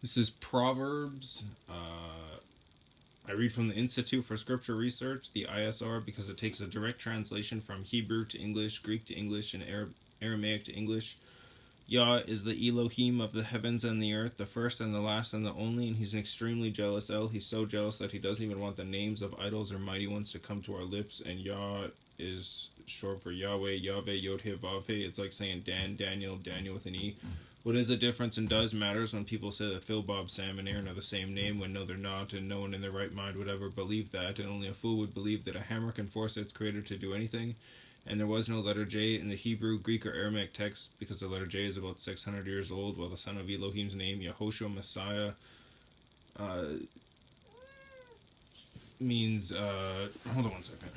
This is Proverbs. I read from the Institute for Scripture Research, the ISR, because it takes a direct translation from Hebrew to English, Greek to English, and Aramaic to English. Yah is the Elohim of the heavens and the earth, the first and the last and the only, and he's an extremely jealous El. He's so jealous that he doesn't even want the names of idols or mighty ones to come to our lips, and Yah is short for YahWeh, Yahweh, Yod-He, Vav-He. It's like saying Dan, Daniel, Daniel with an E. What is the difference and does matters when people say that Phil, Bob, Sam, and Aaron are the same name when no, they're not, and no one in their right mind would ever believe that, and only a fool would believe that a hammer can force its creator to do anything. And there was no letter J in the Hebrew, Greek, or Aramaic text because the letter J is about 600 years old, while the son of Elohim's name, Yahoshua Messiah, means, hold on one second.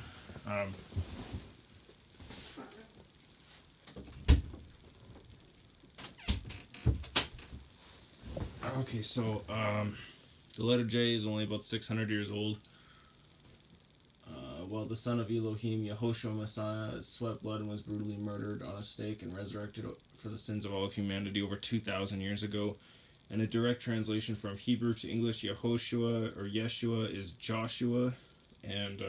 Okay, so the letter J is only about 600 years old. While the son of Elohim, Yahoshua Messiah, sweat blood and was brutally murdered on a stake and resurrected for the sins of all of humanity over 2,000 years ago. And a direct translation from Hebrew to English, Yahoshua or Yeshua is Joshua, and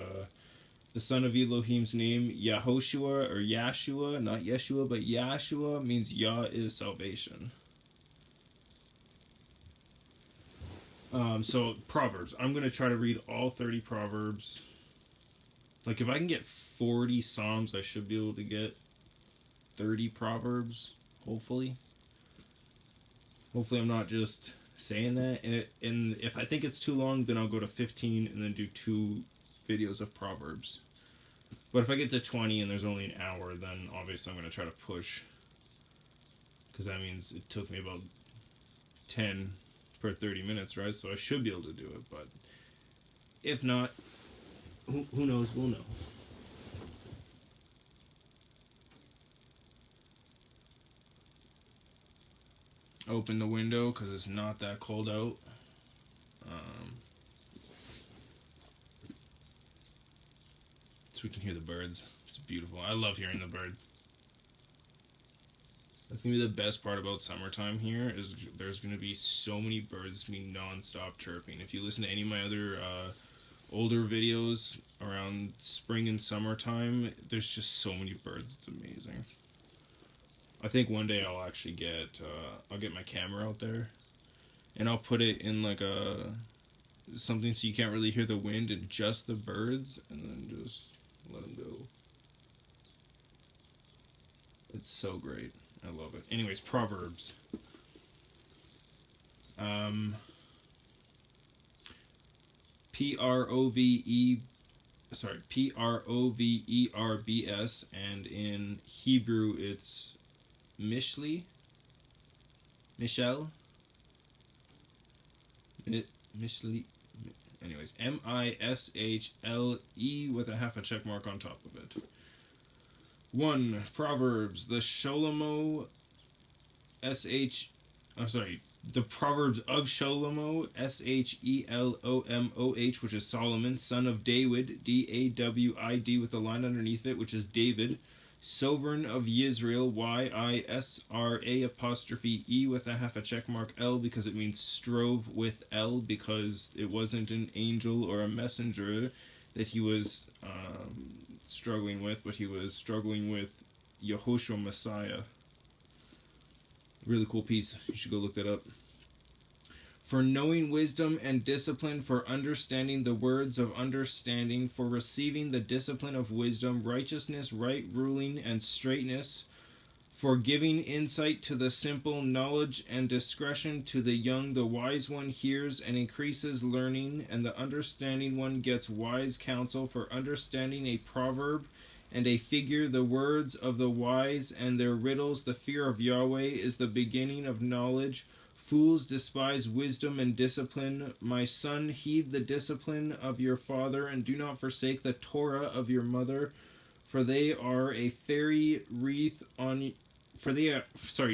the son of Elohim's name, Yahoshua or Yahshua, not Yeshua, but Yahshua, means Yah is salvation. So Proverbs. I'm going to try to read all 30 Proverbs. Like, if I can get 40 Psalms, I should be able to get 30 Proverbs, hopefully. Hopefully I'm not just saying that. And if I think it's too long, then I'll go to 15 and then do 2 videos of Proverbs. But if I get to 20 and there's only an hour, then obviously I'm going to try to push. Because that means it took me about 10 per 30 minutes, right? So I should be able to do it. But if not, who knows? We'll know. Open the window because it's not that cold out. So we can hear the birds. It's beautiful. I love hearing the birds. That's gonna be the best part about summertime here. Is there's gonna be so many birds gonna be non-stop chirping. If you listen to any of my other older videos around spring and summertime, there's just so many birds. It's amazing. I think one day I'll actually I'll get my camera out there, and I'll put it in like something so you can't really hear the wind and just the birds, and then just let them go. It's so great. I love it. Anyways, Proverbs. Proverbs, and in Hebrew it's Mishli. Mishel. Mishli. Anyways, Mishle with a half a check mark on top of it. 1. Proverbs, the Proverbs of Shlomo, Shelomoh, which is Solomon, son of David, Dawid, with a line underneath it, which is David, sovereign of Yisrael, Yisra with a half a check mark L, because it means strove with L, because it wasn't an angel or a messenger that he was struggling with, but he was struggling with Yahoshua Messiah. Really cool piece. You should go look that up. For knowing wisdom and discipline, for understanding the words of understanding, for receiving the discipline of wisdom, righteousness, right ruling, and straightness, for giving insight to the simple, knowledge and discretion to the young. The wise one hears and increases learning, and the understanding one gets wise counsel. For understanding a proverb and a figure, the words of the wise and their riddles, the fear of YahWeh is the beginning of knowledge. Fools despise wisdom and discipline. My son, heed the discipline of your father, and do not forsake the Torah of your mother, for they are a fairy wreath on. For they are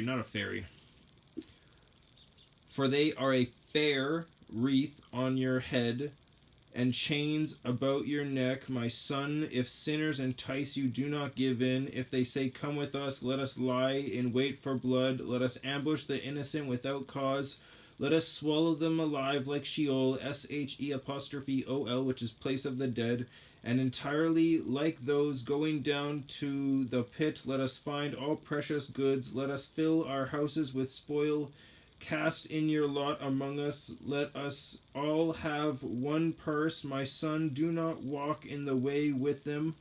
not a fairy. For they are a fair wreath on your head, and chains about your neck. My son, if sinners entice you, do not give in. If they say, come with us, let us lie in wait for blood. Let us ambush the innocent without cause. Let us swallow them alive like Sheol, She'ol, which is place of the dead, and entirely like those going down to the pit. Let us find all precious goods. Let us fill our houses with spoil. Cast in your lot among us. Let us all have one purse. My son, do not walk in the way with them.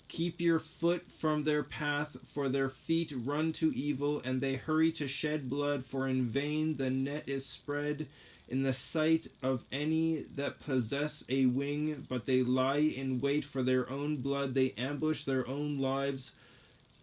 Keep your foot from their path, for their feet run to evil, and they hurry to shed blood, for in vain the net is spread in the sight of any that possess a wing, but they lie in wait for their own blood, they ambush their own lives.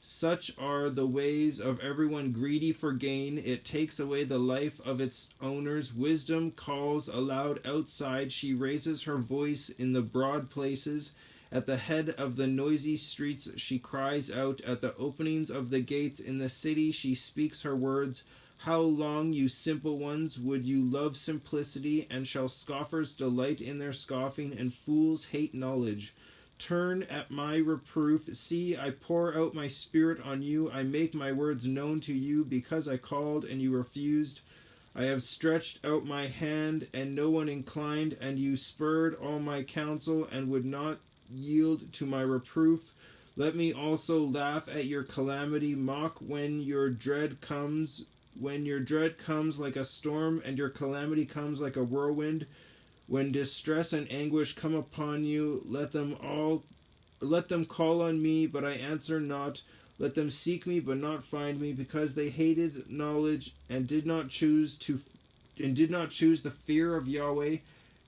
Such are the ways of everyone greedy for gain. It takes away the life of its owners. Wisdom calls aloud outside. She raises her voice in the broad places. At the head of the noisy streets she cries out. At the openings of the gates in the city she speaks her words. How long, you simple ones, would you love simplicity? And shall scoffers delight in their scoffing, and fools hate knowledge? Turn at my reproof. See, I pour out my spirit on you. I make my words known to you, because I called and you refused. I have stretched out my hand and no one inclined, and you spurned all my counsel and would not yield to my reproof. Let me also laugh at your calamity, mock when your dread comes like a storm, and your calamity comes like a whirlwind. When distress and anguish come upon you, let them call on me, but I answer not. Let them seek me, but not find me, because they hated knowledge and did not choose the fear of Yahweh.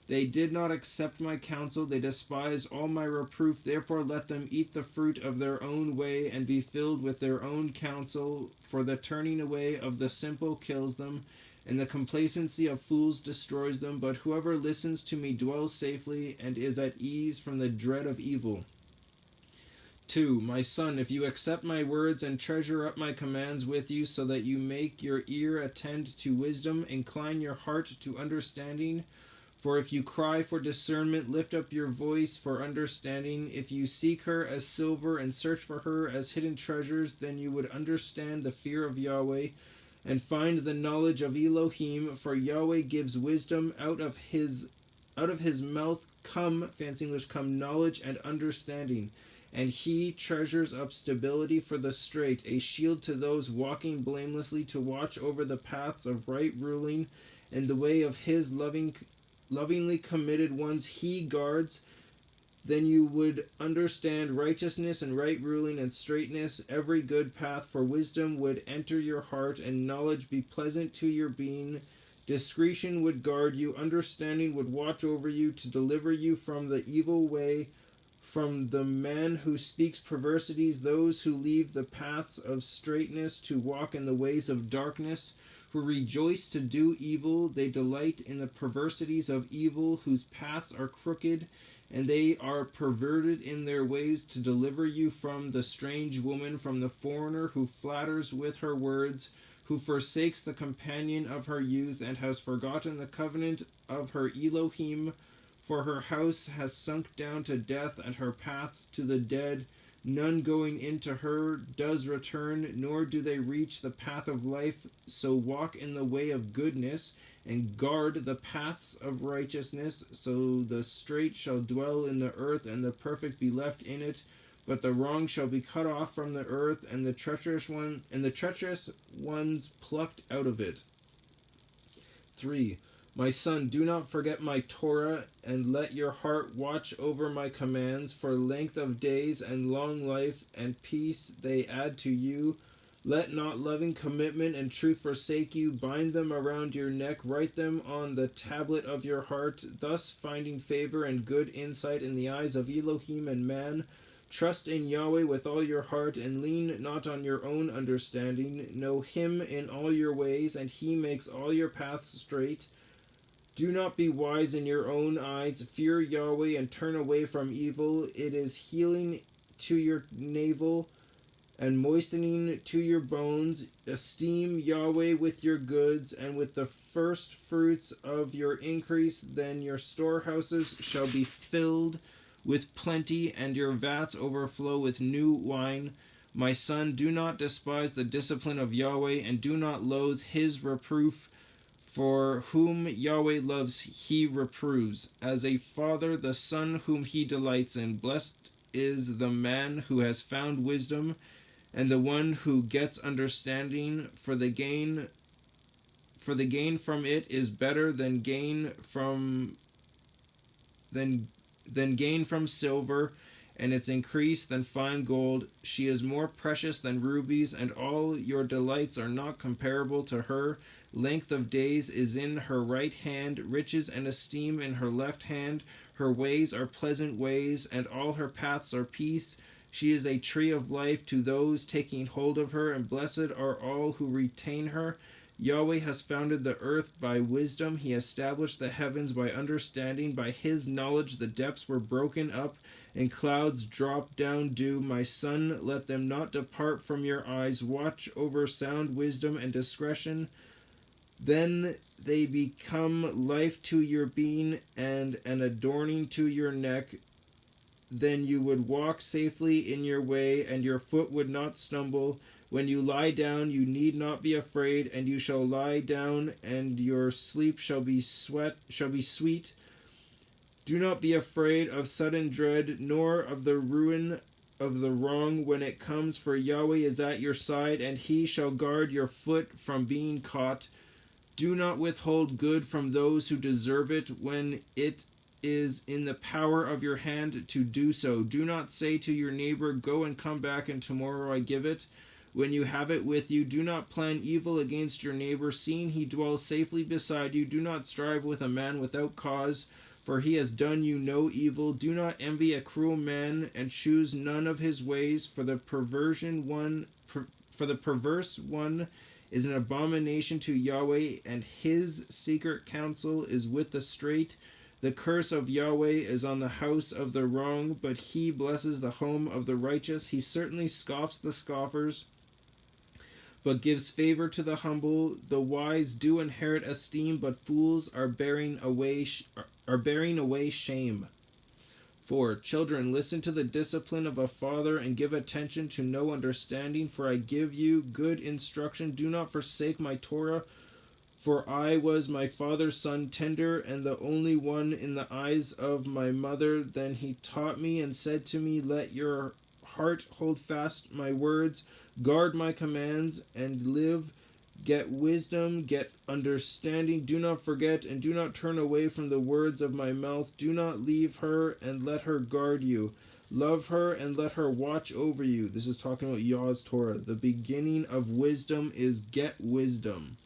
They did not accept my counsel. They despised all my reproof. Therefore let them eat the fruit of their own way and be filled with their own counsel. For the turning away of the simple kills them, and the complacency of fools destroys them. But whoever listens to me dwells safely and is at ease from the dread of evil. 2. My son, if you accept my words and treasure up my commands with you, so that you make your ear attend to wisdom, incline your heart to understanding. For if you cry for discernment, lift up your voice for understanding. If you seek her as silver and search for her as hidden treasures, then you would understand the fear of Yahweh and find the knowledge of Elohim. For Yahweh gives wisdom. Out of his mouth come, fancy English, come knowledge and understanding. And he treasures up stability for the straight, a shield to those walking blamelessly, to watch over the paths of right ruling, and the way of his lovingly committed ones he guards. Then you would understand righteousness and right ruling and straightness, every good path. For wisdom would enter your heart, and knowledge be pleasant to your being. Discretion would guard you, understanding would watch over you, to deliver you from the evil way, from the man who speaks perversities, those who leave the paths of straightness to walk in the ways of darkness, who rejoice to do evil. They delight in the perversities of evil, whose paths are crooked, and they are perverted in their ways, to deliver you from the strange woman, from the foreigner who flatters with her words, who forsakes the companion of her youth, and has forgotten the covenant of her Elohim. For her house has sunk down to death, and her paths to the dead. None going into her does return, nor do they reach the path of life. So walk in the way of goodness, and guard the paths of righteousness. So the straight shall dwell in the earth, and the perfect be left in it. But the wrong shall be cut off from the earth, and the treacherous ones plucked out of it. 3. My son, do not forget my Torah, and let your heart watch over my commands. For length of days and long life and peace they add to you. Let not loving commitment and truth forsake you. Bind them around your neck. Write them on the tablet of your heart, thus finding favor and good insight in the eyes of Elohim and man. Trust in Yahweh with all your heart, and lean not on your own understanding. Know him in all your ways, and he makes all your paths straight. Do not be wise in your own eyes. Fear Yahweh and turn away from evil. It is healing to your navel and moistening to your bones. Esteem Yahweh with your goods, and with the first fruits of your increase. Then your storehouses shall be filled with plenty, and your vats overflow with new wine. My son, do not despise the discipline of Yahweh, and do not loathe his reproof. For whom Yahweh loves, he reproves. As a father, the son whom he delights in. Blessed is the man who has found wisdom, and the one who gets understanding. For the gain from it is better than gain from silver, and its increase than fine gold. She is more precious than rubies, and all your delights are not comparable to her. Length of days is in her right hand, riches and esteem in her left hand. Her ways are pleasant ways, and all her paths are peace. She is a tree of life to those taking hold of her, and blessed are all who retain her. Yahweh has founded the earth by wisdom. He established the heavens by understanding. By his knowledge the depths were broken up, and clouds dropped down dew. My son, let them not depart from your eyes. Watch over sound wisdom and discretion. Then they become life to your being and an adorning to your neck. Then you would walk safely in your way, and your foot would not stumble. When you lie down, you need not be afraid, and you shall lie down, and your sleep shall be sweet. Do not be afraid of sudden dread, nor of the ruin of the wrong when it comes, for Yahweh is at your side, and he shall guard your foot from being caught. Do not withhold good from those who deserve it when it is in the power of your hand to do so. Do not say to your neighbor, go and come back, and tomorrow I give it. When you have it with you, do not plan evil against your neighbor, seeing he dwells safely beside you. Do not strive with a man without cause, for he has done you no evil. Do not envy a cruel man, and choose none of his ways, for the perverse one is an abomination to Yahweh, and his secret counsel is with the straight. The curse of Yahweh is on the house of the wrong, but he blesses the home of the righteous. He certainly scoffs the scoffers, but gives favor to the humble. The wise do inherit esteem, but fools are bearing away shame. 4. Children, listen to the discipline of a father, and give attention to no understanding, for I give you good instruction. Do not forsake my Torah, for I was my father's son, tender, and the only one in the eyes of my mother. Then he taught me and said to me, let your heart hold fast my words, guard my commands, and live. Get wisdom, get understanding. Do not forget, and do not turn away from the words of my mouth. Do not leave her, and let her guard you. Love her, and let her watch over you. This is talking about Yah's Torah. The beginning of wisdom is get wisdom.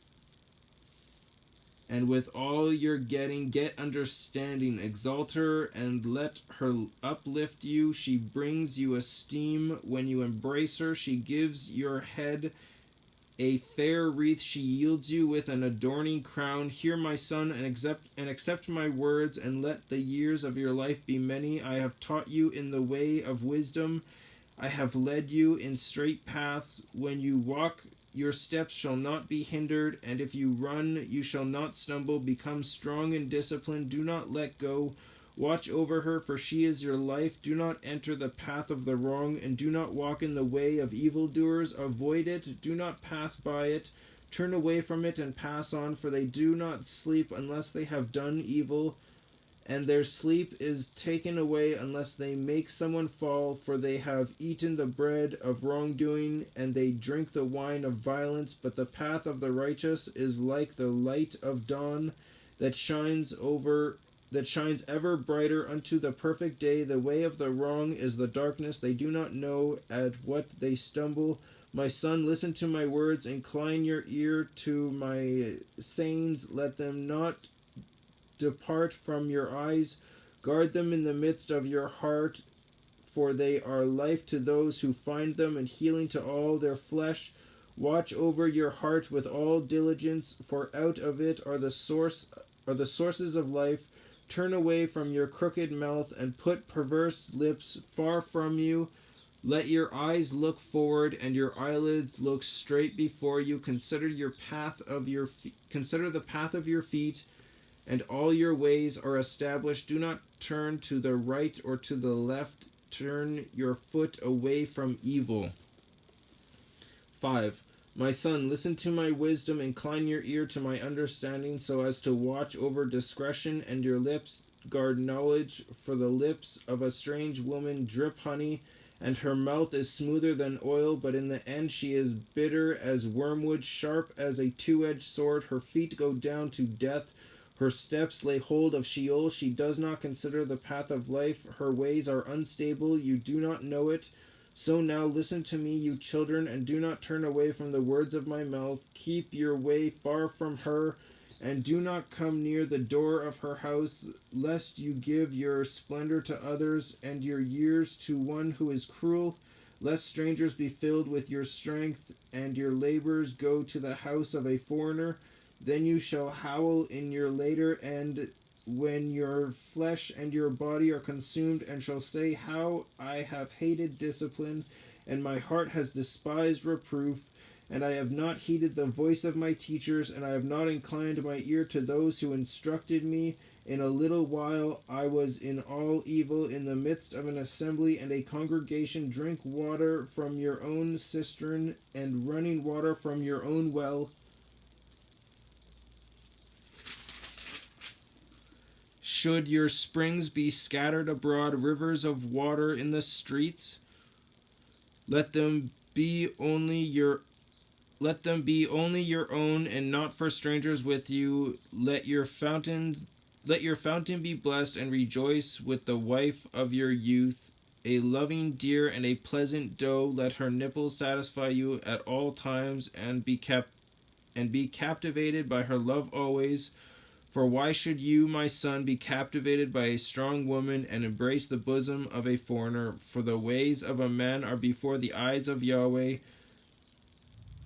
And with all you're getting, get understanding. Exalt her, and let her uplift you. She brings you esteem when you embrace her. She gives your head a fair wreath. She yields you with an adorning crown. Hear, my son, and accept my words, and let the years of your life be many. I have taught you in the way of wisdom. I have led you in straight paths. When you walk, your steps shall not be hindered, and if you run, you shall not stumble. Become strong in discipline. Do not let go. Watch over her, for she is your life. Do not enter the path of the wrong, and do not walk in the way of evildoers. Avoid it. Do not pass by it. Turn away from it and pass on, for they do not sleep unless they have done evil, and their sleep is taken away unless they make someone fall, for they have eaten the bread of wrongdoing, and they drink the wine of violence. But the path of the righteous is like the light of dawn that shines ever brighter unto the perfect day. The way of the wrong is the darkness. They do not know at what they stumble. My son, listen to my words. Incline your ear to my sayings. Let them not depart from your eyes. Guard them in the midst of your heart, for they are life to those who find them, and healing to all their flesh. Watch over your heart with all diligence, for out of it are the sources of life. Turn away from your crooked mouth, and put perverse lips far from you. Let your eyes look forward, and your eyelids look straight before you. Consider the path of your feet, and all your ways are established. Do not turn to the right or to the left. Turn your foot away from evil. 5. My son, listen to my wisdom, incline your ear to my understanding, so as to watch over discretion, and your lips guard knowledge. For the lips of a strange woman drip honey, and her mouth is smoother than oil, but in the end she is bitter as wormwood, sharp as a two-edged sword. Her feet go down to death, her steps lay hold of Sheol. She does not consider the path of life, her ways are unstable, you do not know it. So now listen to me, you children, and do not turn away from the words of my mouth. Keep your way far from her, and do not come near the door of her house, lest you give your splendor to others, and your years to one who is cruel, lest strangers be filled with your strength, and your labors go to the house of a foreigner. Then you shall howl in your later end, when your flesh and your body are consumed, and shall say, how I have hated discipline, and my heart has despised reproof, and I have not heeded the voice of my teachers, and I have not inclined my ear to those who instructed me. In a little while I was in all evil, in the midst of an assembly and a congregation. Drink water from your own cistern, and running water from your own well. Should your springs be scattered abroad, rivers of water in the streets, let them be only your own, and not for strangers with you. Let your fountain be blessed, and rejoice with the wife of your youth, a loving deer and a pleasant doe. Let her nipples satisfy you at all times, and be captivated by her love always. For why should you, my son, be captivated by a strong woman, and embrace the bosom of a foreigner? For the ways of a man are before the eyes of YahWeh.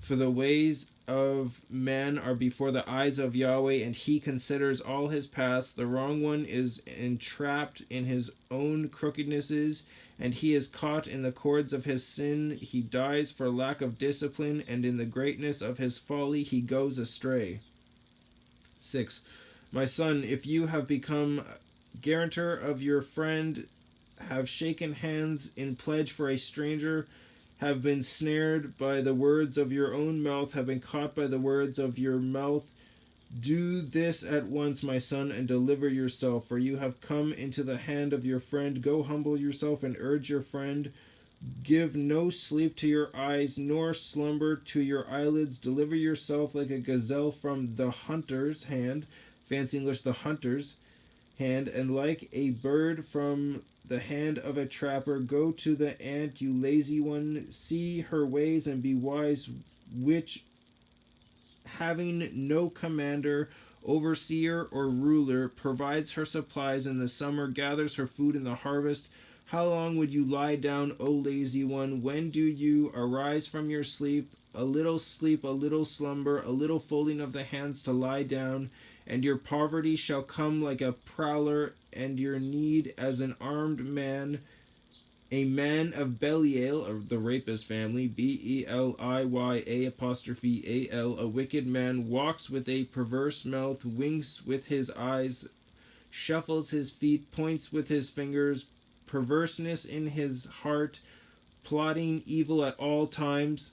For the ways of man are before the eyes of YahWeh, and he considers all his paths. The wrong one is entrapped in his own crookednesses, and he is caught in the cords of his sin. He dies for lack of discipline, and in the greatness of his folly he goes astray. 6. My son, if you have become guarantor of your friend, have shaken hands in pledge for a stranger, have been snared by the words of your own mouth, have been caught by the words of your mouth, do this at once, my son, and deliver yourself, for you have come into the hand of your friend. Go humble yourself and urge your friend. Give no sleep to your eyes, nor slumber to your eyelids. Deliver yourself like a gazelle from the hunter's hand, fancy English, the hunter's hand, and like a bird from the hand of a trapper. Go to the ant, you lazy one, see her ways and be wise, which, having no commander, overseer, or ruler, provides her supplies in the summer, gathers her food in the harvest. How long would you lie down, O lazy one? When do you arise from your sleep? A little slumber, a little folding of the hands to lie down, and your poverty shall come like a prowler, and your need as an armed man. A man of Belial, of the rapist family, Beliya', a wicked man, walks with a perverse mouth, winks with his eyes, shuffles his feet, points with his fingers, perverseness in his heart, plotting evil at all times.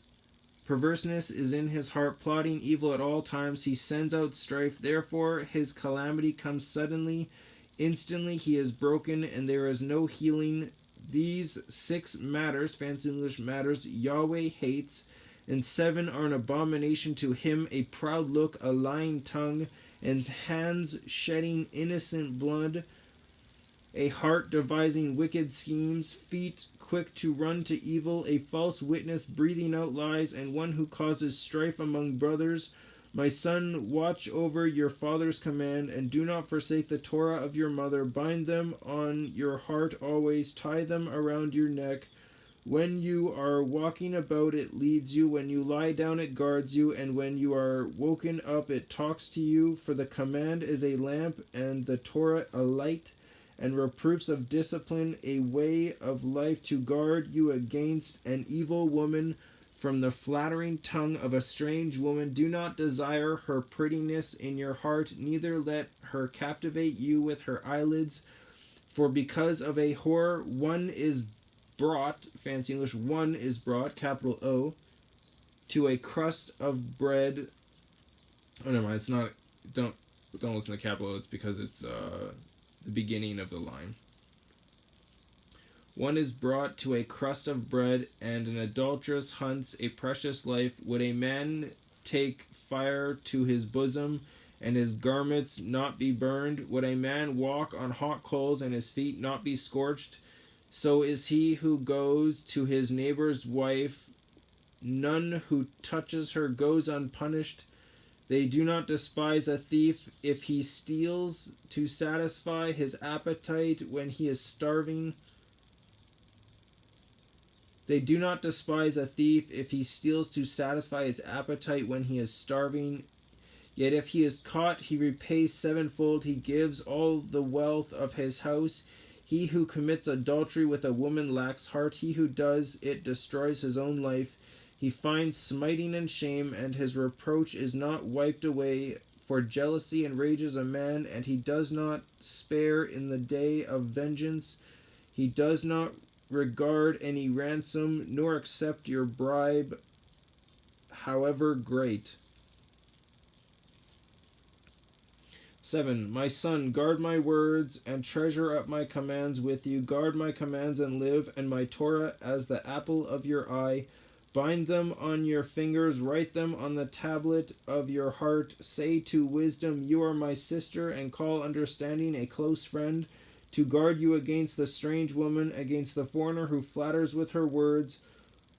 Perverseness is in his heart, plotting evil at all times. He sends out strife, therefore his calamity comes suddenly. Instantly he is broken, and there is no healing. These 6 matters, fancy English matters, YahWeh hates, and 7 are an abomination to him: a proud look, a lying tongue, and hands shedding innocent blood, a heart devising wicked schemes, feet quick to run to evil, a false witness breathing out lies, and one who causes strife among brothers. My son, watch over your father's command, and do not forsake the Torah of your mother. Bind them on your heart always, tie them around your neck. When you are walking about, it leads you. When you lie down, it guards you. And when you are woken up, it talks to you. For the command is a lamp, and the Torah a light, and reproofs of discipline a way of life, to guard you against an evil woman from the flattering tongue of a strange woman. Do not desire her prettiness in your heart, neither let her captivate you with her eyelids. For because of a whore one is brought, fancy English, one is brought, capital O, to a crust of bread. Oh, never mind. It's not. Don't listen to the capital. It's because it's the beginning of the line. One is brought to a crust of bread, and an adulteress hunts a precious life. Would a man take fire to his bosom, and his garments not be burned? Would a man walk on hot coals, and his feet not be scorched? So is he who goes to his neighbor's wife. None who touches her goes unpunished. They do not despise a thief if he steals to satisfy his appetite when he is starving. They do not despise a thief if he steals to satisfy his appetite when he is starving. Yet if he is caught, he repays sevenfold. He gives all the wealth of his house. He who commits adultery with a woman lacks heart. He who does it destroys his own life. He finds smiting and shame, and his reproach is not wiped away. For jealousy enrages a man, and he does not spare in the day of vengeance. He does not regard any ransom, nor accept your bribe, however great. 7. My son, guard my words, and treasure up my commands with you. Guard my commands and live, and my Torah as the apple of your eye. Bind them on your fingers, write them on the tablet of your heart. Say to wisdom, you are my sister, and call understanding a close friend, to guard you against the strange woman, against the foreigner who flatters with her words.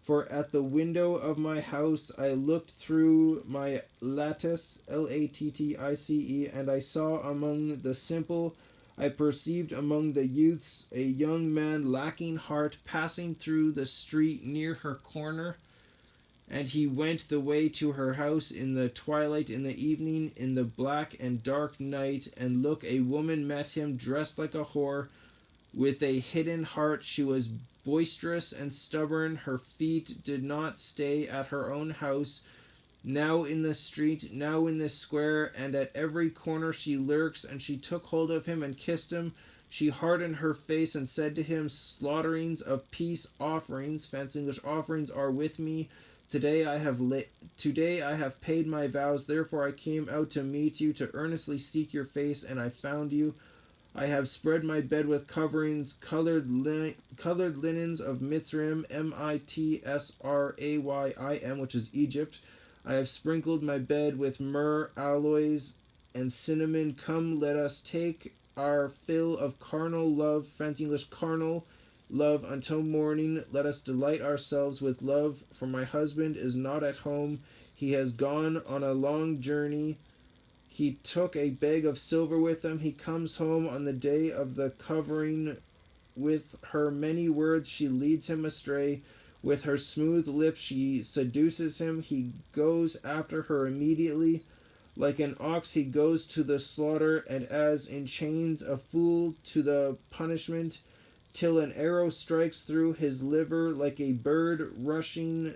For at the window of my house I looked through my lattice, Lattice, and I saw among the simple, I perceived among the youths a young man lacking heart, passing through the street near her corner. And he went the way to her house in the twilight, in the evening, in the black and dark night. And look, a woman met him, dressed like a whore, with a hidden heart. She was boisterous and stubborn. Her feet did not stay at her own house. Now in the street, now in the square, and at every corner she lurks. And she took hold of him and kissed him. She hardened her face and said to him, slaughterings of peace offerings, fancy English offerings, are with me. Today I have paid my vows, therefore I came out to meet you, to earnestly seek your face, and I found you. I have spread my bed with coverings, colored linens of Mitzrayim, Mitzrayim, which is Egypt. I have sprinkled my bed with myrrh, aloes, and cinnamon. Come, let us take our fill of carnal love, fancy English carnal love, until morning. Let us delight ourselves with love, for my husband is not at home. He has gone on a long journey. He took a bag of silver with him. He comes home on the day of the covering. With her many words she leads him astray. With her smooth lips she seduces him. He goes after her immediately. Like an ox he goes to the slaughter, and as in chains a fool to the punishment, till an arrow strikes through his liver, like a bird rushing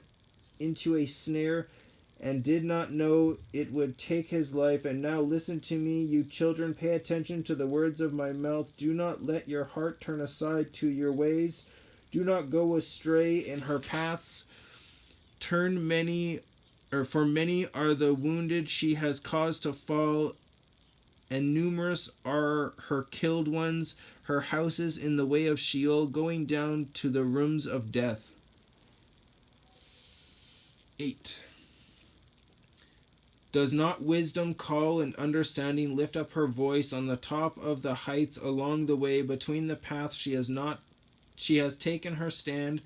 into a snare, and did not know it would take his life. And now listen to me, you children, pay attention to the words of my mouth. Do not let your heart turn aside to your ways. Do not go astray in her paths. For many are the wounded she has caused to fall, and numerous are her killed ones. Her house is in the way of Sheol, going down to the rooms of death. 8. Does not wisdom call, and understanding lift up her voice? On the top of the heights, along the way between the paths, she has taken her stand.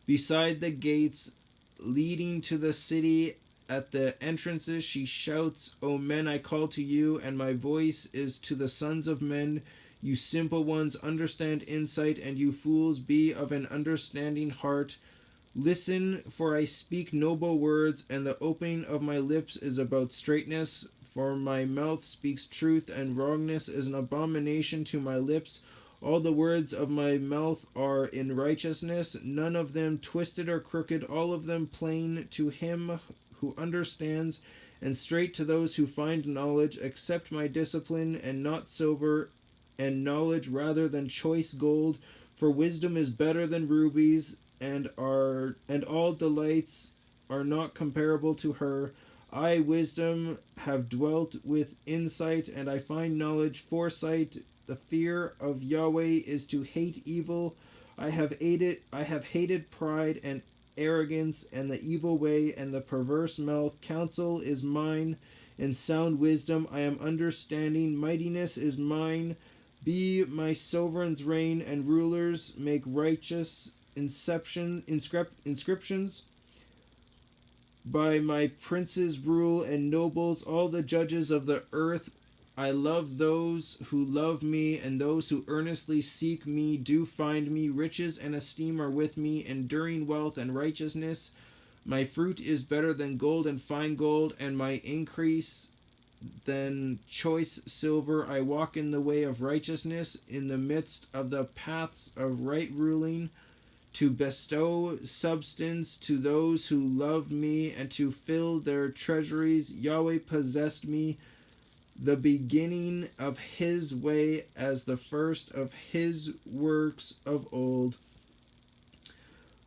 Beside the gates leading to the city, at the entrances she shouts, O men, I call to you, and my voice is to the sons of men. You simple ones, understand insight, and you fools, be of an understanding heart. Listen, for I speak noble words, and the opening of my lips is about straightness. For my mouth speaks truth, and wrongness is an abomination to my lips. All the words of my mouth are in righteousness, none of them twisted or crooked, all of them plain to him who understands, and straight to those who find knowledge. Accept my discipline, and not silver, and knowledge rather than choice gold. For wisdom is better than rubies, and all delights are not comparable to her. I, wisdom, have dwelt with insight, and I find knowledge, foresight. The fear of Yahweh is to hate evil. I have hated pride and arrogance, and the evil way, and the perverse mouth. Counsel is mine, and sound wisdom. I am understanding. Mightiness is mine. Be my sovereign's reign, and rulers make righteous inscriptions. By my princes rule and nobles, all the judges of the earth. I love those who love me, and those who earnestly seek me do find me. Riches and esteem are with me, enduring wealth and righteousness. My fruit is better than gold and fine gold, and my increase than choice silver. I walk in the way of righteousness, in the midst of the paths of right ruling, to bestow substance to those who love me, and to fill their treasuries. Yahweh possessed me, the beginning of his way, as the first of his works of old.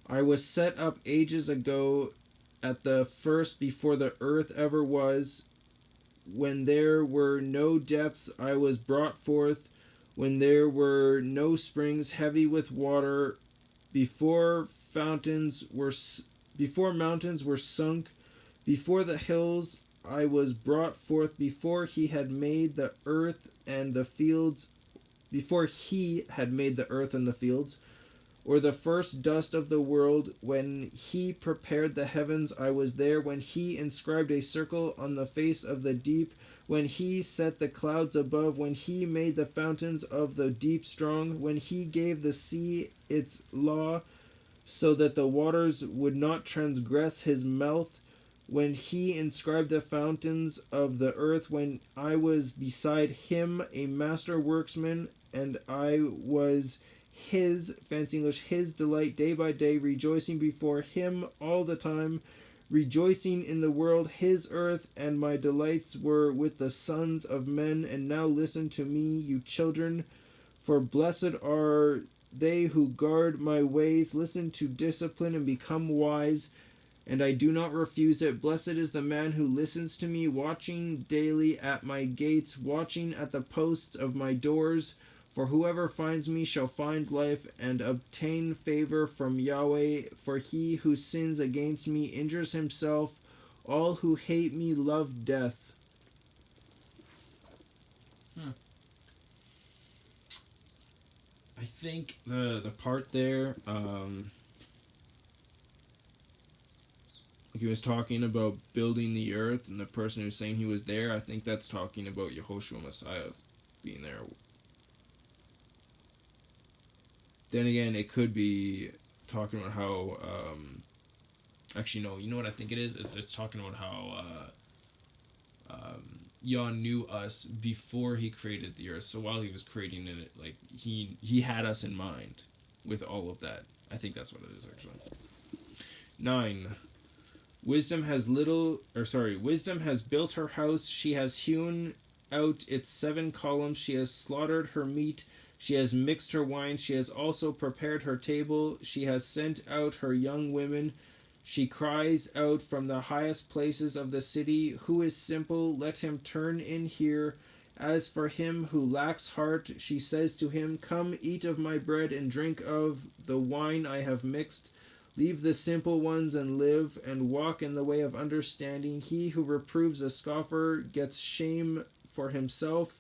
I was set up ages ago, at the first, before the earth ever was. When there were no depths, I was brought forth. When there were no springs heavy with water, before mountains were sunk, before the hills I was brought forth. Before he had made the earth and the fields, or the first dust of the world, when he prepared the heavens, I was there. When he inscribed a circle on the face of the deep, when he set the clouds above, when he made the fountains of the deep strong, when he gave the sea its law, so that the waters would not transgress his mouth, when he inscribed the fountains of the earth, when I was beside him, a master worksman, and I was his, fancy English, his delight day by day, rejoicing before him all the time, rejoicing in the world, his earth, and my delights were with the sons of men. And now listen to me, you children, for blessed are they who guard my ways. Listen to discipline and become wise, and I do not refuse it. Blessed is the man who listens to me, watching daily at my gates, watching at the posts of my doors. For whoever finds me shall find life and obtain favor from Yahweh. For he who sins against me injures himself. All who hate me love death. I think the part there, he was talking about building the earth, and the person who's saying he was there, I think that's talking about Yahoshua Messiah being there. Then again, it could be talking about how, actually no, you know what I think it is? It's talking about how Yah knew us before he created the earth. So while he was creating it, like he had us in mind with all of that. I think that's what it is actually. 9. Wisdom has built her house. She has hewn out its 7 columns. She has slaughtered her meat. She has mixed her wine. She has also prepared her table. She has sent out her young women. She cries out from the highest places of the city, who is simple? Let him turn in here. As for him who lacks heart, she says to him, come, eat of my bread and drink of the wine I have mixed. Leave the simple ones and live, and walk in the way of understanding. He who reproves a scoffer gets shame for himself,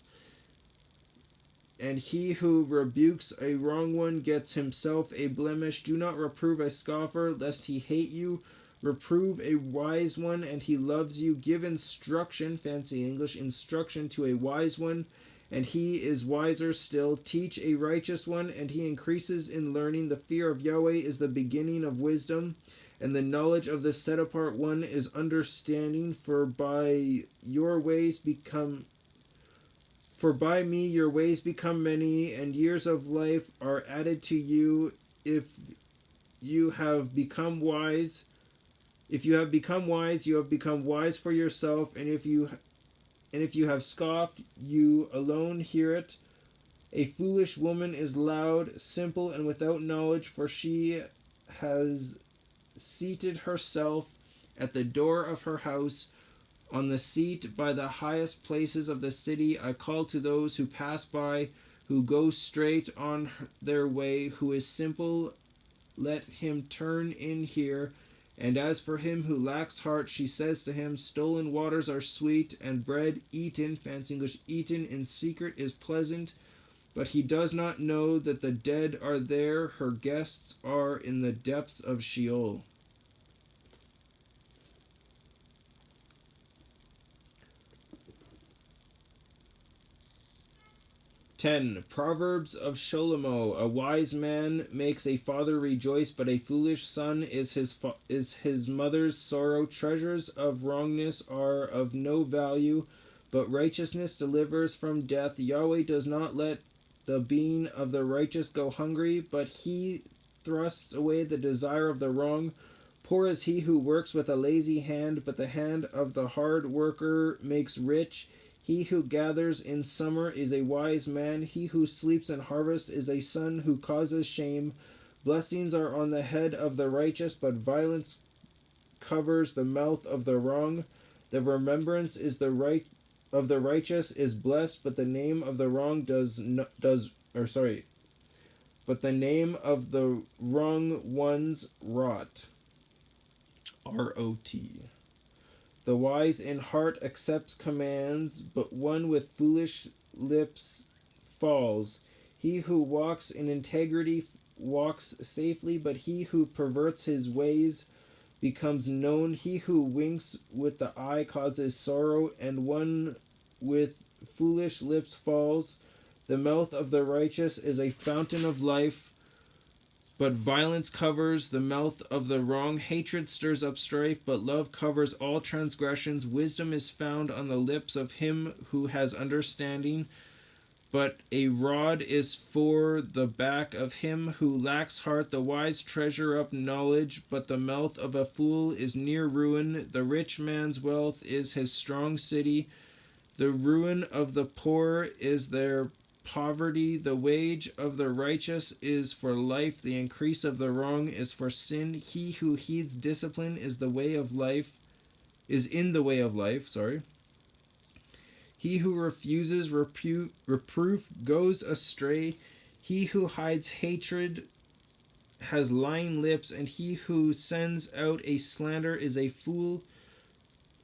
and he who rebukes a wrong one gets himself a blemish. Do not reprove a scoffer, lest he hate you. Reprove a wise one, and he loves you. Give instruction, fancy English, instruction to a wise one, and he is wiser still. Teach a righteous one, and he increases in learning. The fear of Yahweh is the beginning of wisdom, and the knowledge of the set-apart one is understanding. For by me your ways become many, and years of life are added to you. If you have become wise, you have become wise for yourself, and if you have scoffed, you alone hear it. A foolish woman is loud, simple, and without knowledge, for she has seated herself at the door of her house, on the seat by the highest places of the city. I call to those who pass by, who go straight on their way. Who is simple, let him turn in here. And as for him who lacks heart, she says to him, stolen waters are sweet, and bread eaten, fancy English, eaten in secret is pleasant. But he does not know that the dead are there. Her guests are in the depths of Sheol. Proverbs of Shlomo. A wise man makes a father rejoice, but a foolish son is his mother's sorrow. Treasures of wrongness are of no value, but righteousness delivers from death. Yahweh does not let the being of the righteous go hungry, but he thrusts away the desire of the wrong. Poor is he who works with a lazy hand, but the hand of the hard worker makes rich. He who gathers in summer is a wise man. He who sleeps in harvest is a son who causes shame. Blessings are on the head of the righteous, but violence covers the mouth of the wrong. The remembrance of the righteous is blessed, but the name of the wrong but the name of the wrong ones rot. R-O-T. The wise in heart accepts commands, but one with foolish lips falls. He who walks in integrity walks safely, but he who perverts his ways becomes known. He who winks with the eye causes sorrow, and one with foolish lips falls. The mouth of the righteous is a fountain of life, but violence covers the mouth of the wrong. Hatred stirs up strife, but love covers all transgressions. Wisdom is found on the lips of him who has understanding, but a rod is for the back of him who lacks heart. The wise treasure up knowledge, but the mouth of a fool is near ruin. The rich man's wealth is his strong city. The ruin of the poor is their poverty. The wage of the righteous is for life. The increase of the wrong is for sin. He who heeds discipline is in the way of life. He who refuses reproof goes astray. He who hides hatred has lying lips, and he who sends out a slander is a fool.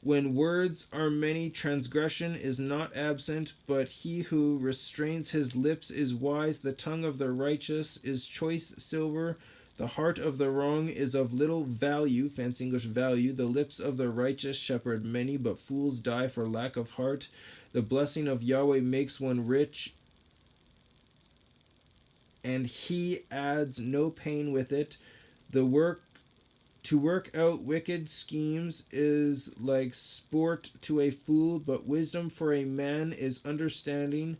When words are many, transgression is not absent, but he who restrains his lips is wise. The tongue of the righteous is choice silver. The heart of the wrong is of little value, fancy English value. The lips of the righteous shepherd many, but fools die for lack of heart. The blessing of Yahweh makes one rich, and he adds no pain with it. To work out wicked schemes is like sport to a fool, but wisdom for a man is understanding.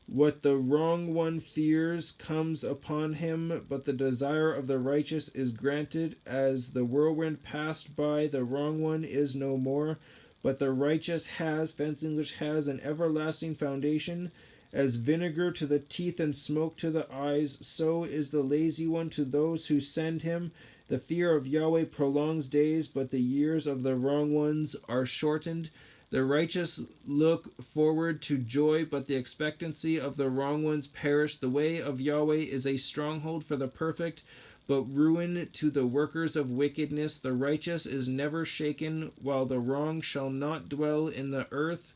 What the wrong one fears comes upon him, but the desire of the righteous is granted. As the whirlwind passed by, the wrong one is no more, but the righteous has, fancy English, has an everlasting foundation. As vinegar to the teeth and smoke to the eyes, so is the lazy one to those who send him. The fear of Yahweh prolongs days, but the years of the wrong ones are shortened. The righteous look forward to joy, but the expectancy of the wrong ones perish. The way of Yahweh is a stronghold for the perfect, but ruin to the workers of wickedness. The righteous is never shaken, while the wrong shall not dwell in the earth.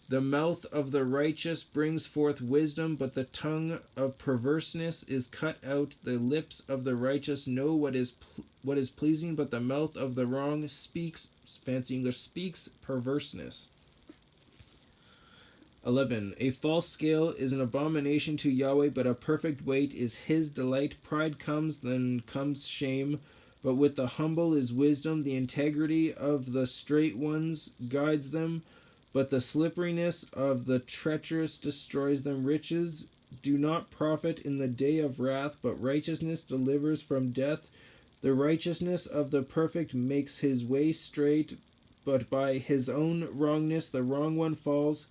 The mouth of the righteous brings forth wisdom, but the tongue of perverseness is cut out. The lips of the righteous know what is pleasing, but the mouth of the wrong speaks, fancy English, speaks perverseness. 11. A false scale is an abomination to Yahweh, but a perfect weight is his delight. Pride comes, then comes shame, but with the humble is wisdom. The integrity of the straight ones guides them, but the slipperiness of the treacherous destroys them. Riches do not profit in the day of wrath, but righteousness delivers from death. The righteousness of the perfect makes his way straight, but by his own wrongness the wrong one falls.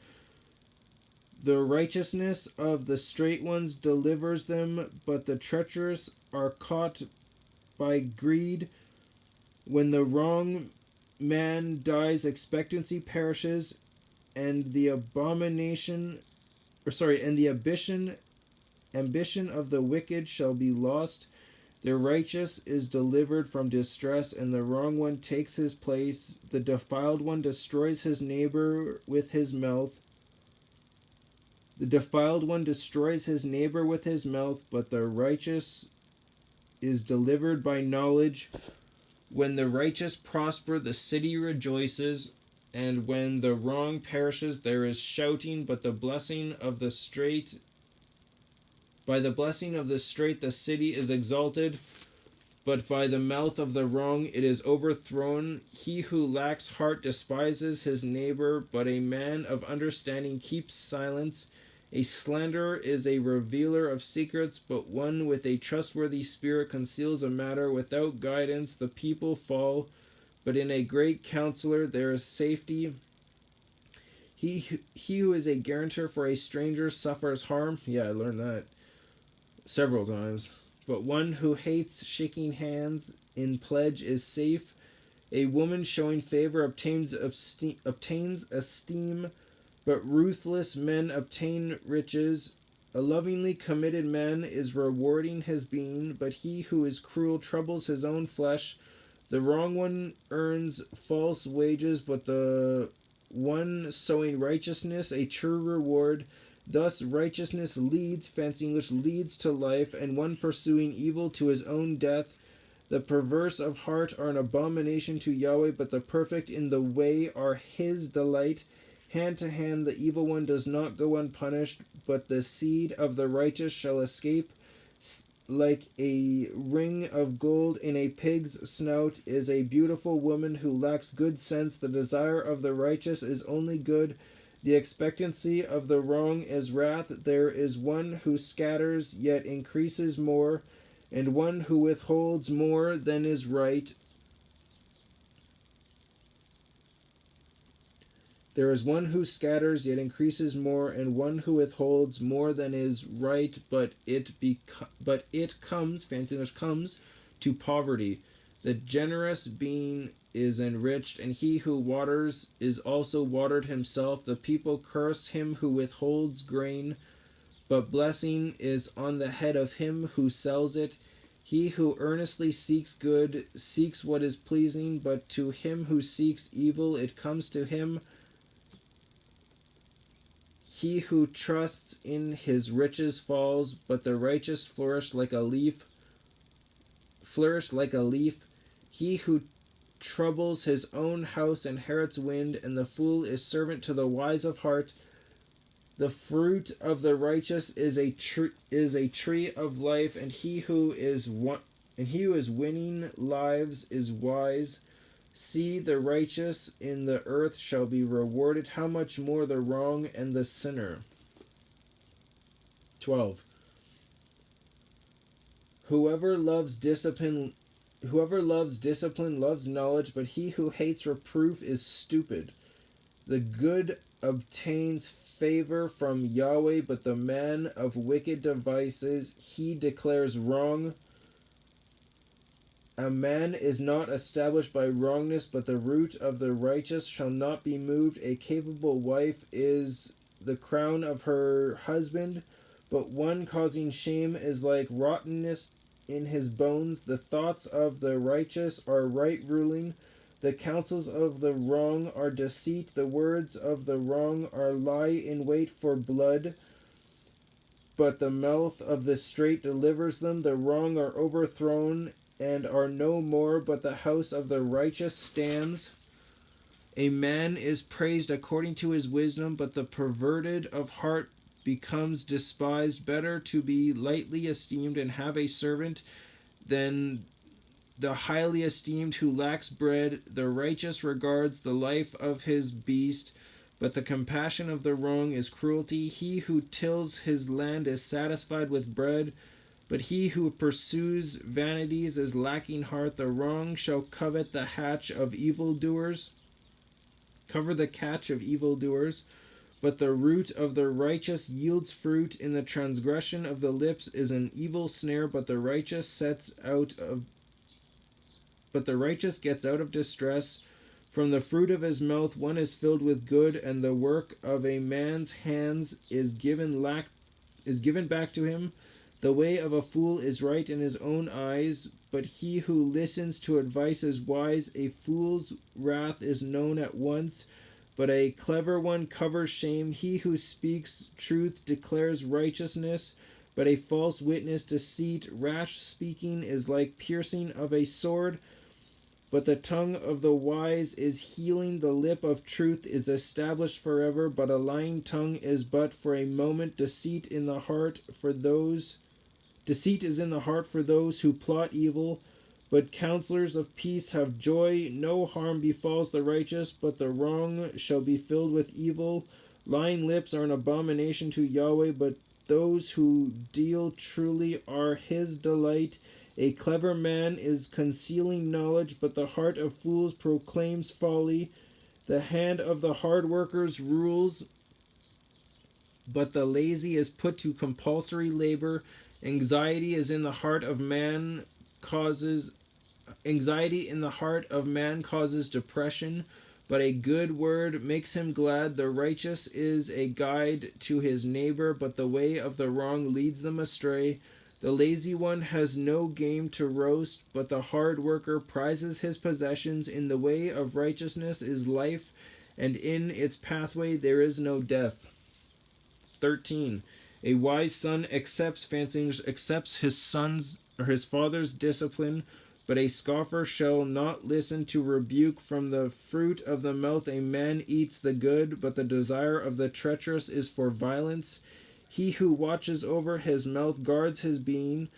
The righteousness of the straight ones delivers them, but the treacherous are caught by greed. When the wrong man dies, expectancy perishes, and the ambition of the wicked shall be lost. The righteous is delivered from distress, and the wrong one takes his place. The defiled one destroys his neighbor with his mouth. The defiled one destroys his neighbor with his mouth, but the righteous is delivered by knowledge. When the righteous prosper, the city rejoices, and when the wrong perishes, there is shouting, but the blessing of the straight by the blessing of the straight the city is exalted, but by the mouth of the wrong it is overthrown. He who lacks heart despises his neighbor, but a man of understanding keeps silence. A slanderer is a revealer of secrets, but one with a trustworthy spirit conceals a matter. Without guidance the people fall, but in a great counselor there is safety. He who is a guarantor for a stranger suffers harm. Yeah, I learned that several times. But one who hates shaking hands in pledge is safe. A woman showing favor obtains esteem, but ruthless men obtain riches. A lovingly committed man is rewarding his being, but he who is cruel troubles his own flesh. The wrong one earns false wages, but the one sowing righteousness a true reward. Thus righteousness leads, fancy English, leads to life, and one pursuing evil to his own death. The perverse of heart are an abomination to YahWeh, but the perfect in the way are his delight. Hand to hand the evil one does not go unpunished, but the seed of the righteous shall escape. Like a ring of gold in a pig's snout is a beautiful woman who lacks good sense. The desire of the righteous is only good. The expectancy of the wrong is wrath. There is one who scatters, yet increases more, and one who withholds more than is right. There is one who scatters, yet increases more, and one who withholds more than is right, but it comes, fancy English, comes to poverty. The generous being is enriched, and he who waters is also watered himself. The people curse him who withholds grain, but blessing is on the head of him who sells it. He who earnestly seeks good seeks what is pleasing, but to him who seeks evil it comes to him. He who trusts in his riches falls, but the righteous flourish like a leaf. He who troubles his own house inherits wind, and the fool is servant to the wise of heart. The fruit of the righteous is a tree of life, and he who is winning lives is wise. See, the righteous in the earth shall be rewarded. How much more the wrong and the sinner? 12. Whoever loves discipline loves knowledge, but he who hates reproof is stupid. The good obtains favor from YahWeh, but the man of wicked devices, he declares wrong. A man is not established by wrongness, but the root of the righteous shall not be moved. A capable wife is the crown of her husband, but one causing shame is like rottenness in his bones. The thoughts of the righteous are right ruling. The counsels of the wrong are deceit. The words of the wrong are lie in wait for blood, but the mouth of the straight delivers them. The wrong are overthrown and are no more, but the house of the righteous stands. A man is praised according to his wisdom, but the perverted of heart becomes despised. Better to be lightly esteemed and have a servant than the highly esteemed who lacks bread. The righteous regards the life of his beast, but the compassion of the wrong is cruelty. He who tills his land is satisfied with bread, but he who pursues vanities is lacking heart. The wrong shall cover the catch of evildoers, but the root of the righteous yields fruit. In the transgression of the lips is an evil snare, but the righteous sets out but the righteous gets out of distress. From the fruit of his mouth one is filled with good, and the work of a man's hands is given back to him. The way of a fool is right in his own eyes, but he who listens to advice is wise. A fool's wrath is known at once, but a clever one covers shame. He who speaks truth declares righteousness, but a false witness deceit. Rash speaking is like piercing of a sword, but the tongue of the wise is healing. The lip of truth is established forever, but a lying tongue is but for a moment. Deceit is in the heart for those who plot evil, but counselors of peace have joy. No harm befalls the righteous, but the wrong shall be filled with evil. Lying lips are an abomination to YahWeh, but those who deal truly are his delight. A clever man is concealing knowledge, but the heart of fools proclaims folly. The hand of the hard workers rules, but the lazy is put to compulsory labor. Anxiety in the heart of man causes depression, but a good word makes him glad. The righteous is a guide to his neighbor, but the way of the wrong leads them astray. The lazy one has no game to roast, but the hard worker prizes his possessions. In the way of righteousness is life, and in its pathway there is no death. 13. A wise son accepts his father's discipline, but a scoffer shall not listen to rebuke. From the fruit of the mouth a man eats the good, but the desire of the treacherous is for violence. He who watches over his mouth guards his being,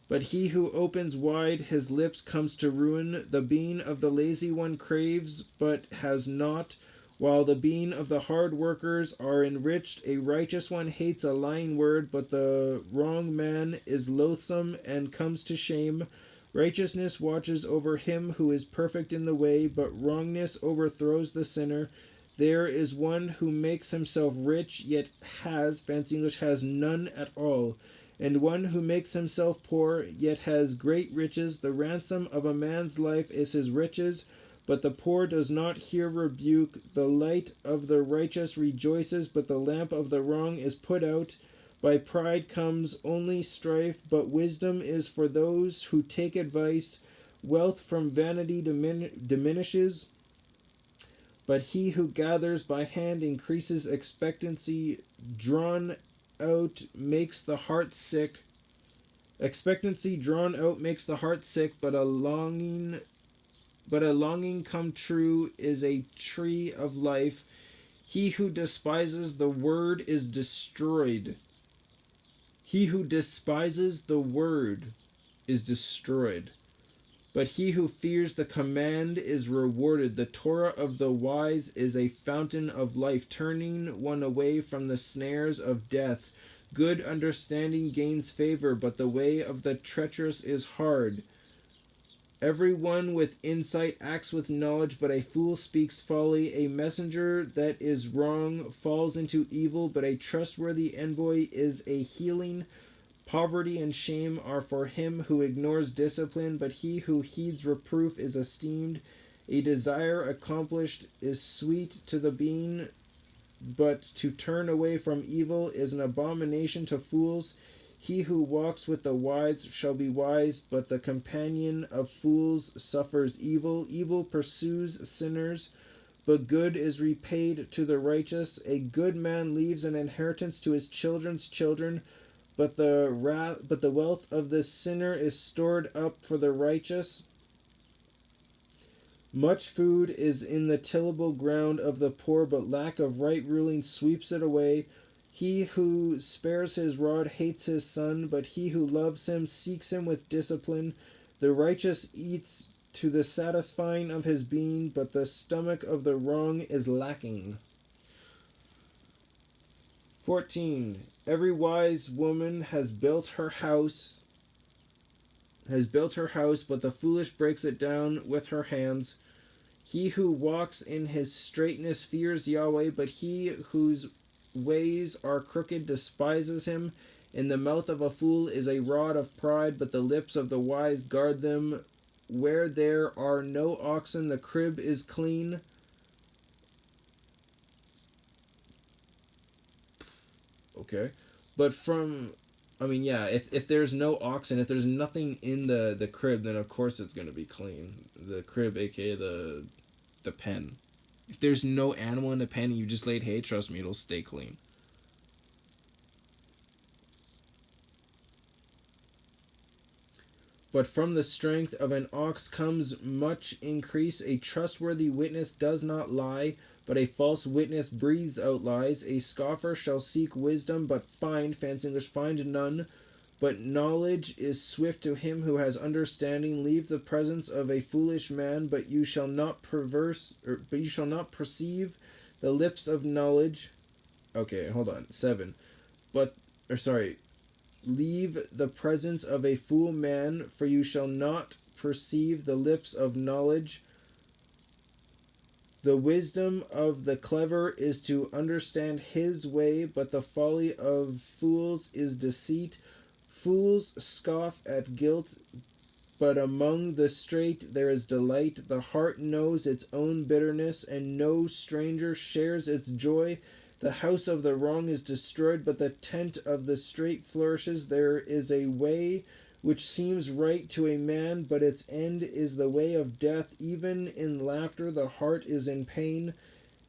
but he who opens wide his lips comes to ruin. The being of the lazy one craves, but has not, while the being of the hard workers are enriched. A righteous one hates a lying word, but the wrong man is loathsome and comes to shame. Righteousness watches over him who is perfect in the way, but wrongness overthrows the sinner. There is one who makes himself rich, yet Fancy English, has none at all, and one who makes himself poor, yet has great riches. The ransom of a man's life is his riches, but the poor does not hear rebuke. The light of the righteous rejoices, but the lamp of the wrong is put out. By pride comes only strife, but wisdom is for those who take advice. Wealth from vanity diminishes, but he who gathers by hand increases expectancy. Drawn out makes the heart sick. Expectancy drawn out makes the heart sick, but a longing come true is a tree of life. He who despises the word is destroyed. He who despises the word is destroyed, but he who fears the command is rewarded. The Torah of the wise is a fountain of life, turning one away from the snares of death. Good understanding gains favor, but the way of the treacherous is hard. Everyone with insight acts with knowledge, but a fool speaks folly. A messenger that is wrong falls into evil, but a trustworthy envoy is a healing. Poverty and shame are for him who ignores discipline, but he who heeds reproof is esteemed. A desire accomplished is sweet to the being, but to turn away from evil is an abomination to fools. He who walks with the wise shall be wise, but the companion of fools suffers evil. Evil pursues sinners, but good is repaid to the righteous. A good man leaves an inheritance to his children's children, but the wealth of the sinner is stored up for the righteous. Much food is in the tillable ground of the poor, but lack of right ruling sweeps it away. He who spares his rod hates his son, but he who loves him seeks him with discipline. The righteous eats to the satisfying of his being, but the stomach of the wrong is lacking. 14. Every wise woman has built her house, but the foolish breaks it down with her hands. He who walks in his straightness fears YahWeh, but he whose ways are crooked despises him. In the mouth of a fool is a rod of pride, but the lips of the wise guard them. where there are no oxen, the crib is clean. Okay. But if there's no oxen, if there's nothing in the crib, then of course it's going to be clean. The crib, aka the pen. If there's no animal in the pen and you just laid hay, trust me, it'll stay clean. But from the strength of an ox comes much increase. A trustworthy witness does not lie, but a false witness breathes out lies. A scoffer shall seek wisdom, but fancy English, find none. But knowledge is swift to him who has understanding. Leave the presence of a foolish man, but you shall not perceive the lips of knowledge. Okay, hold on. 7. Leave the presence of a fool man, for you shall not perceive the lips of knowledge. The wisdom of the clever is to understand his way, but the folly of fools is deceit. Fools scoff at guilt, but among the straight there is delight. The heart knows its own bitterness, and no stranger shares its joy. The house of the wrong is destroyed, but the tent of the straight flourishes. There is a way which seems right to a man, but its end is the way of death. Even in laughter the heart is in pain,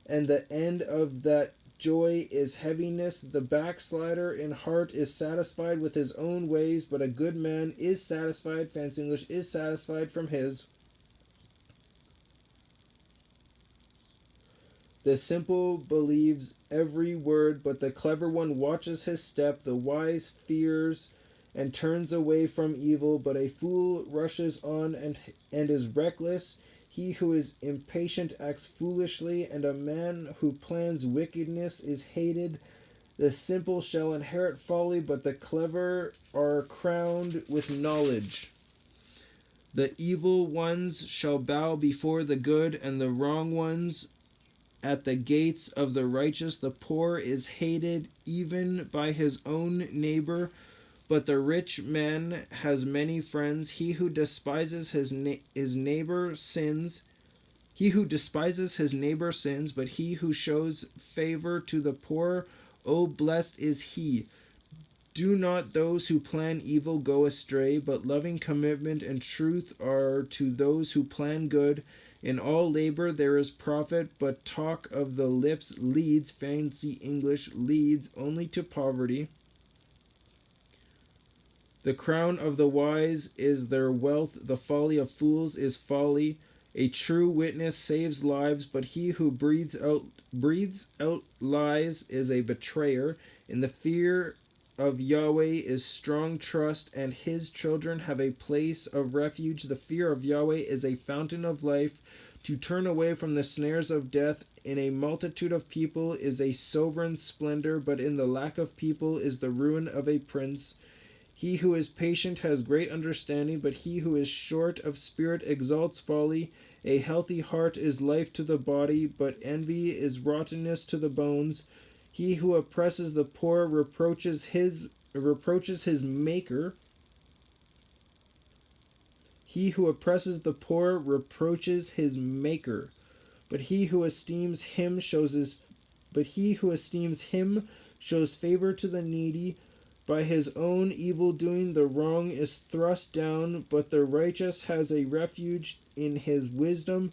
and the end of that joy is heaviness. The backslider in heart is satisfied with his own ways, but a good man is satisfied, fancy English, is satisfied from his. The simple believes every word, but the clever one watches his step. The wise fears and turns away from evil, but a fool rushes on and is reckless. He who is impatient acts foolishly, and a man who plans wickedness is hated. The simple shall inherit folly, but the clever are crowned with knowledge. The evil ones shall bow before the good, and the wrong ones at the gates of the righteous. The poor is hated even by his own neighbor, but the rich man has many friends. He who despises his neighbor sins. He who despises his neighbor sins, but he who shows favor to the poor, oh, blessed is he. Do not those who plan evil go astray, but loving commitment and truth are to those who plan good. In all labor there is profit, but talk of the lips leads, fancy English, leads only to poverty. The crown of the wise is their wealth, the folly of fools is folly. A true witness saves lives, but he who breathes out lies is a betrayer. In the fear of YahWeh is strong trust, and his children have a place of refuge. The fear of YahWeh is a fountain of life, to turn away from the snares of death. In a multitude of people is a sovereign splendor, but in the lack of people is the ruin of a prince. He who is patient has great understanding, but he who is short of spirit exalts folly. A healthy heart is life to the body, but envy is rottenness to the bones. He who oppresses the poor reproaches his maker. He who oppresses the poor reproaches his maker, but he who esteems him shows favor to the needy. By his own evil doing the wrong is thrust down, but the righteous has a refuge in his wisdom.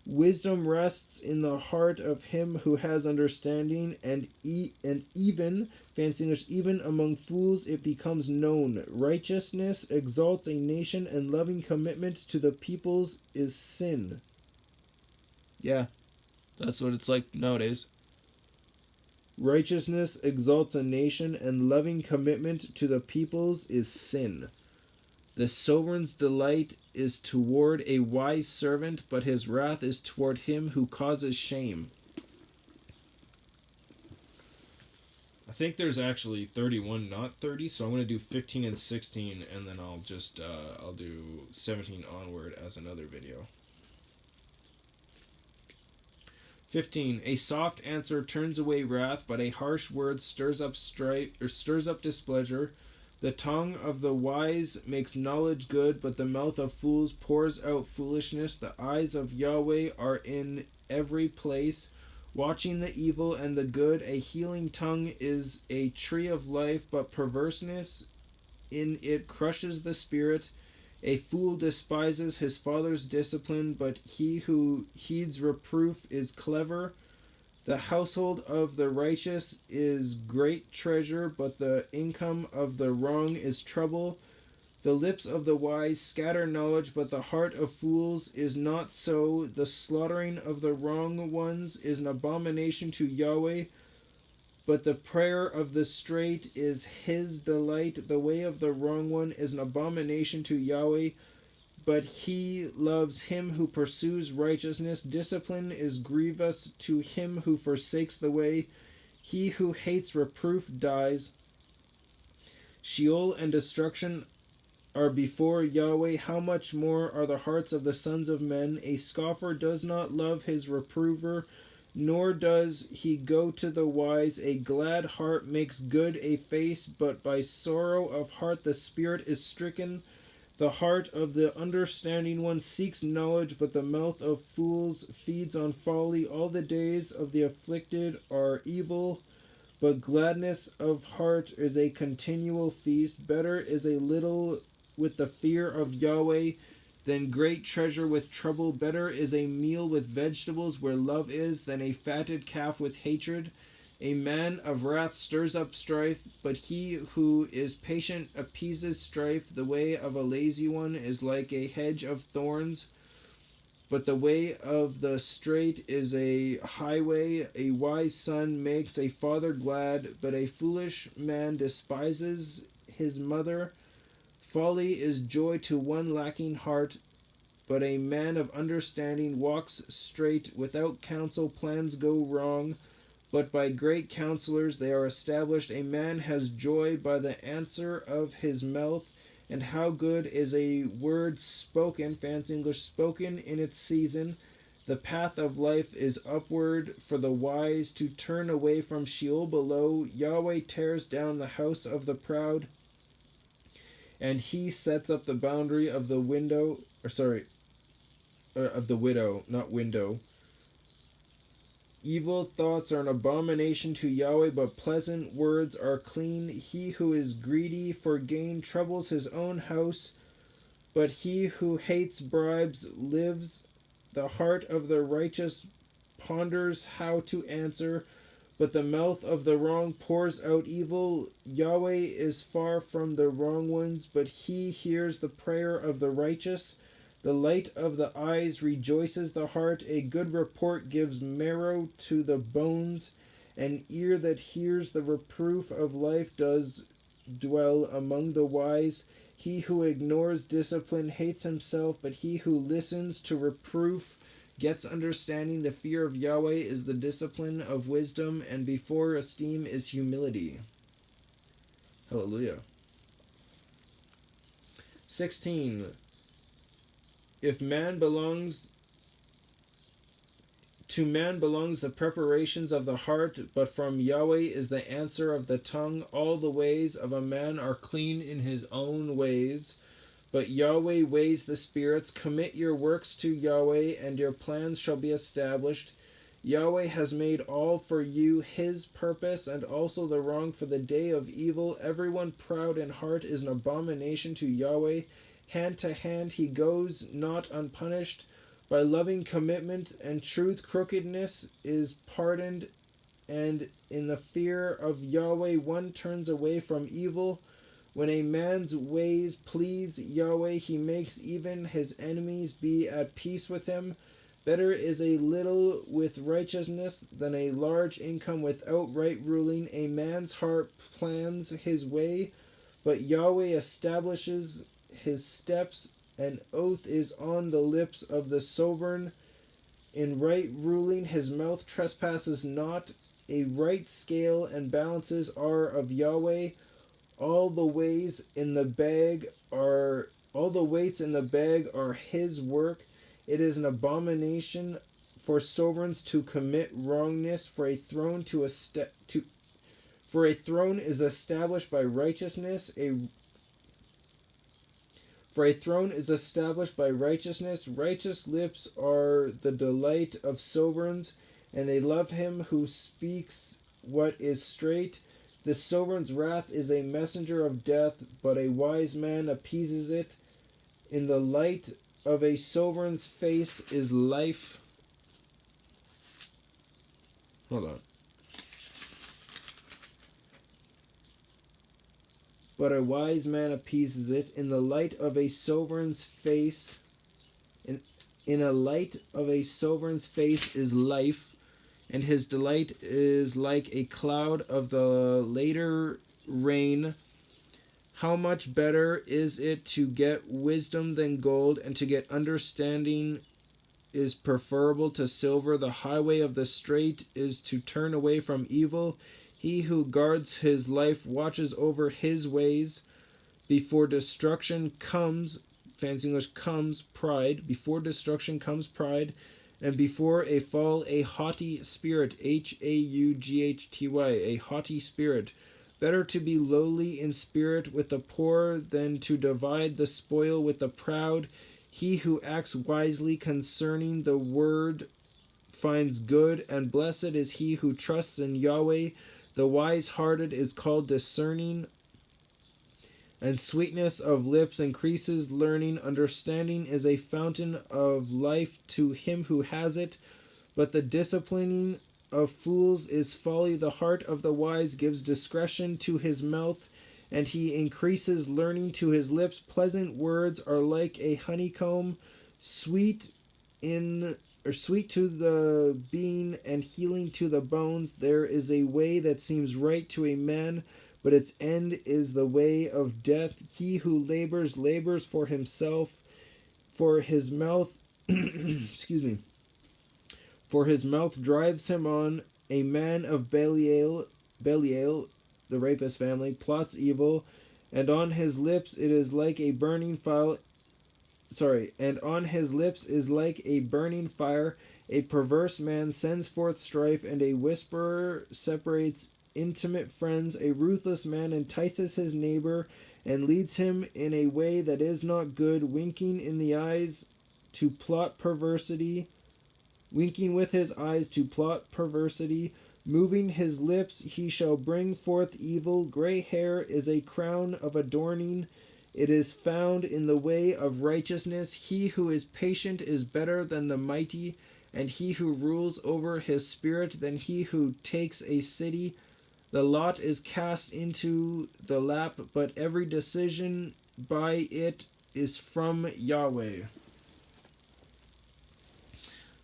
Wisdom rests in the heart of him who has understanding, and even, fancy English, even among fools it becomes known. Righteousness exalts a nation, and loving commitment to the peoples is sin. Yeah, that's what it's like nowadays. Righteousness exalts a nation, and loving commitment to the peoples is sin. The sovereign's delight is toward a wise servant, but his wrath is toward him who causes shame. I think there's actually 31, not 30, so I'm going to do 15 and 16, and then I'll do 17 onward as another video. 15. A soft answer turns away wrath, but a harsh word stirs up displeasure. The tongue of the wise makes knowledge good, but the mouth of fools pours out foolishness. The eyes of Yahweh are in every place, watching the evil and the good. A healing tongue is a tree of life, but perverseness in it crushes the spirit. A fool despises his father's discipline, but he who heeds reproof is clever. The household of the righteous is great treasure, but the income of the wrong is trouble. The lips of the wise scatter knowledge, but the heart of fools is not so. The slaughtering of the wrong ones is an abomination to Yahweh, but the prayer of the straight is his delight. The way of the wrong one is an abomination to Yahweh, but he loves him who pursues righteousness. Discipline is grievous to him who forsakes the way. He who hates reproof dies. Sheol and destruction are before Yahweh. How much more are the hearts of the sons of men? A scoffer does not love his reprover, nor does he go to the wise. A glad heart makes good a face, but by sorrow of heart the spirit is stricken. The heart of the understanding one seeks knowledge, but the mouth of fools feeds on folly. All the days of the afflicted are evil, but gladness of heart is a continual feast. Better is a little with the fear of Yahweh than great treasure with trouble. Better is a meal with vegetables where love is than a fatted calf with hatred. A man of wrath stirs up strife, but he who is patient appeases strife. The way of a lazy one is like a hedge of thorns, but the way of the straight is a highway. A wise son makes a father glad, but a foolish man despises his mother. Folly is joy to one lacking heart, but a man of understanding walks straight. Without counsel plans go wrong, but by great counselors they are established. A man has joy by the answer of his mouth, and how good is a word spoken, fancy English, spoken in its season. The path of life is upward for the wise to turn away from Sheol below. Yahweh tears down the house of the proud, and he sets up the boundary of the window, of the widow, not window. Evil thoughts are an abomination to Yahweh, but pleasant words are clean. He who is greedy for gain troubles his own house, but he who hates bribes lives. The heart of the righteous ponders how to answer, but the mouth of the wrong pours out evil. Yahweh is far from the wrong ones, but he hears the prayer of the righteous. The light of the eyes rejoices the heart. A good report gives marrow to the bones. An ear that hears the reproof of life does dwell among the wise. He who ignores discipline hates himself, but he who listens to reproof gets understanding. The fear of Yahweh is the discipline of wisdom, and before esteem is humility. HalleluYah. 16. If man belongs to man belongs the preparations of the heart, but from Yahweh is the answer of the tongue. All the ways of a man are clean in his own ways, but Yahweh weighs the spirits. Commit your works to Yahweh, and your plans shall be established. Yahweh has made all for you his purpose, and also the wrong for the day of evil. Everyone proud in heart is an abomination to Yahweh. Hand to hand he goes, not unpunished. By loving commitment and truth, crookedness is pardoned, and in the fear of Yahweh one turns away from evil. When a man's ways please Yahweh, he makes even his enemies be at peace with him. Better is a little with righteousness than a large income without right ruling. A man's heart plans his way, but Yahweh establishes his steps. An oath is on the lips of the sovereign. In right ruling his mouth trespasses not. A right scale and balances are of Yahweh. All the weights in the bag are his work. It is an abomination for sovereigns to commit wrongness, for a throne to For a throne is established by righteousness, righteous lips are the delight of sovereigns, and they love him who speaks what is straight. The sovereign's wrath is a messenger of death, but a wise man appeases it. In the light of a sovereign's face is life. Hold on. But a wise man appeases it. In the light of a sovereign's face, in a light of a sovereign's face is life, and his delight is like a cloud of the later rain. How much better is it to get wisdom than gold, and to get understanding is preferable to silver. The highway of the straight is to turn away from evil. He who guards his life watches over his ways. Before destruction comes, fancy English, comes pride. Before destruction comes pride, and before a fall a haughty spirit. Haughty, a haughty spirit. Better to be lowly in spirit with the poor than to divide the spoil with the proud. He who acts wisely concerning the word finds good, and blessed is he who trusts in YahWeh. The wise-hearted is called discerning, and sweetness of lips increases learning. Understanding is a fountain of life to him who has it, but the disciplining of fools is folly. The heart of the wise gives discretion to his mouth, and he increases learning to his lips. Pleasant words are like a honeycomb, sweet to the being and healing to the bones. There is a way that seems right to a man, but its end is the way of death. He who labors for himself, for his mouth for his mouth drives him on. A man of Belial, the rapist family, plots evil, and on his lips it is like a burning fire. And on his lips is like a burning fire. A perverse man sends forth strife, and a whisperer separates intimate friends. A ruthless man entices his neighbor and leads him in a way that is not good. Winking with his eyes to plot perversity. Moving his lips, he shall bring forth evil. Gray hair is a crown of adorning. It is found in the way of righteousness. He who is patient is better than the mighty, and he who rules over his spirit than he who takes a city. The lot is cast into the lap, but every decision by it is from YahWeh.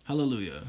HalleluYah.